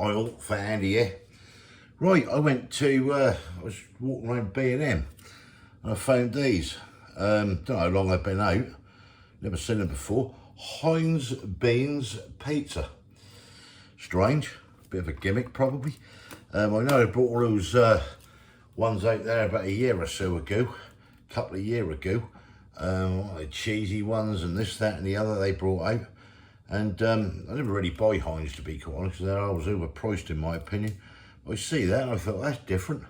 oil for Andy here. Right, I went to, I was walking around B&M and I found these. Don't know how long they've been out, never seen them before. Heinz Beans Pizza. Strange, bit of a gimmick probably. I know they brought all those ones out there about a year or so ago, a couple of years ago. The cheesy ones and this, that and the other they brought out. And I never really buy Heinz, to be quite honest, because they're always overpriced in my opinion. I see that and I thought, that's different.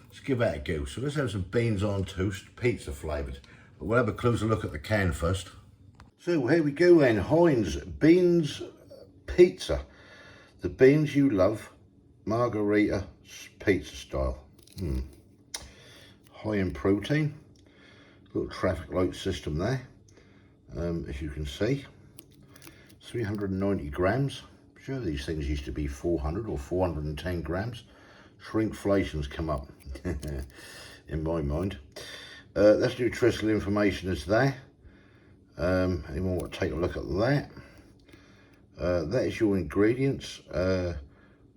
Let's give that a go. So let's have some beans on toast, pizza flavoured. But we'll have a closer look at the can first. So here we go then, Heinz Beans Pizza. The beans you love, margarita pizza style. High in protein. Little traffic light system there, as you can see. 390 grams. I'm sure these things used to be 400 or 410 grams. Shrinkflation's come up in my mind. That's nutritional information is there. Anyone want to take a look at that? That is your ingredients.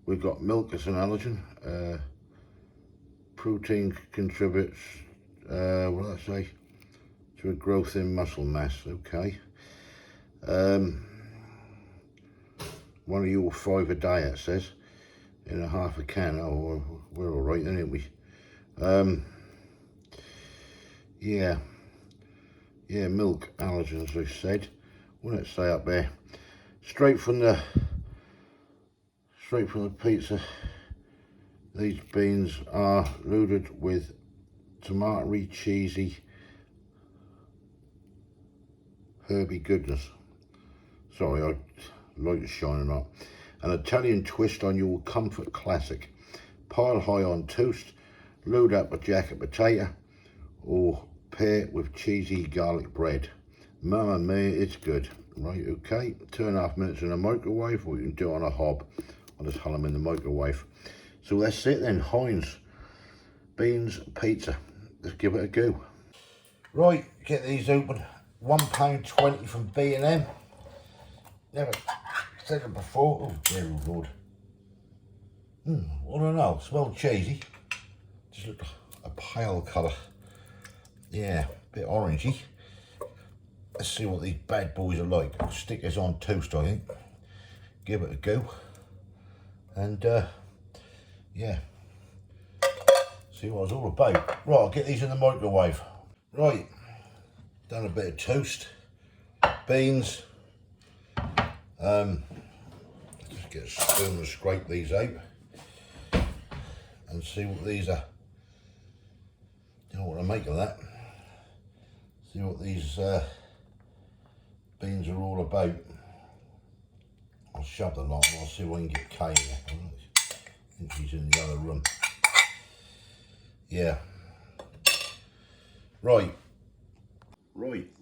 We've got milk as an allergen. Protein contributes, what did I say? To a growth in muscle mass, okay. One of your 5 a day, it says, in a half a can. Oh, we're all right then, aren't we? Yeah, milk allergens, as I said. What did it say up there? Straight from the pizza. These beans are loaded with tomatoey, cheesy, herby goodness. Sorry, I light is shining up. An Italian twist on your comfort classic. Pile high on toast, load up a jacket potato, or pair it with cheesy garlic bread. Mamma mia, it's good. Right, okay. 2.5 minutes in a microwave, or you can do it on a hob. I'll just hull them in the microwave. So that's it then, Heinz Beans Pizza. Let's give it a go. Right, get these open. £1.20 from B&M. Never said it before. Oh dear Lord. I don't know, smell cheesy. Just look a pale colour. Yeah, a bit orangey. Let's see what these bad boys are like. I'll stick this on toast, I think. Give it a go. And yeah, see what it's all about. Right, I'll get these in the microwave. Right, done a bit of toast, beans. Just get a spoon and scrape these out and see what these are. Don't know what to make of that. See what these beans are all about. I'll shove the lot and I'll see if I can get Kay there. I think she's in the other room. Yeah. Right,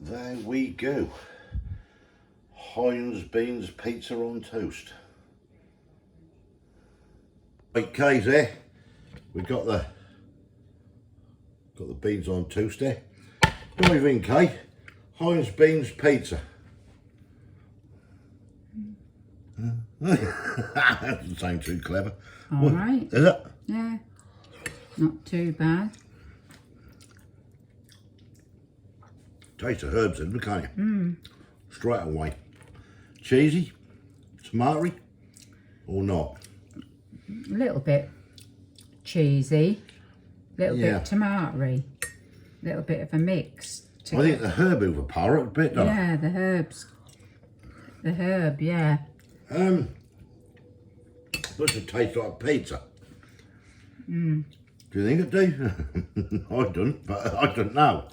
there we go. Heinz Beans Pizza on toast. Right, Kay's there. We've got the beans on toast there. Dive in, Kay. Heinz Beans Pizza. That doesn't sound too clever. All right. Is it? Yeah. Not too bad. Taste the herbs in, can't you? Straight away. Cheesy, tomatoey, or not? A little bit cheesy, a little bit tomatoey, a little bit of a mix. I think the herb overpower it a bit, doesn't it? Yeah, the herbs. The herb, yeah. Does it taste like pizza? Do you think it do? I don't, but I don't know.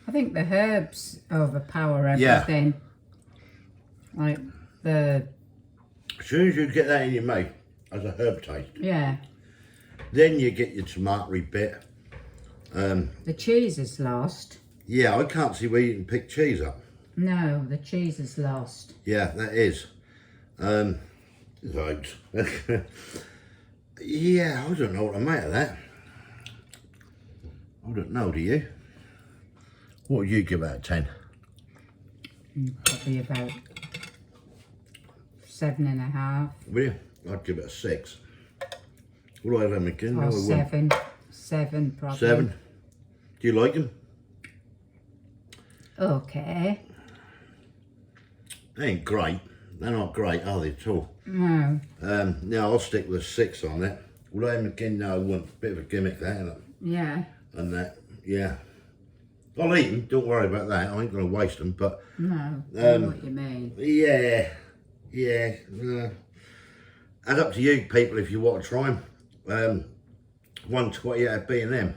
I think the herbs overpower everything. Yeah. Like the... As soon as you get that in your mouth, as a herb taste. Yeah. Then you get your tomatoey bit. The cheese is lost. Yeah, I can't see where you can pick cheese up. No, the cheese is lost. Yeah, that is. Right. Yeah, I don't know what to make of that. I don't know, do you? What would you give out of 10? Probably about 7.5. Will you? I'd give it a 6. What do I have them again? Or 7. 7 probably. 7. Do you like them? Okay. They ain't great. They're not great, are they at all? No. Now I'll stick with a 6 on it. Would I have them again? No, I wouldn't. Bit of a gimmick that, isn't it? Yeah. And that, yeah. I'll eat them, don't worry about that. I ain't going to waste them, but... No, I know what you mean. Yeah. And up to you people if you want to try them. 120 out of B&M.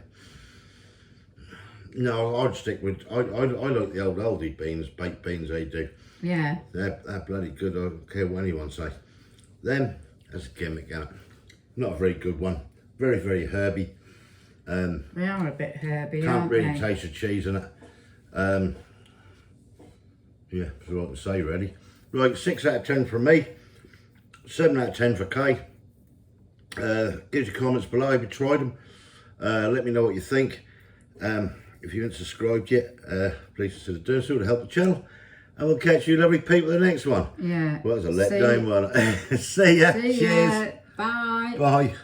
No, I'd stick with... I like the old Aldi beans, baked beans they do. Yeah. They're bloody good, I don't care what anyone say. Them, that's a gimmick, isn't it? Not a very good one. Very, very herby. They are a bit herby, Can't aren't really they? taste the cheese in it. Yeah, that's all I can say really. Right, 6 out of 10 from me. 7 out of 10 for Kay. Give your comments below if you tried them. Let me know what you think. If you haven't subscribed yet, please consider doing so to help the channel. And we'll catch you lovely people in the next one. Yeah. Well, that was a letdown one. See ya. See ya. Cheers. Bye. Bye.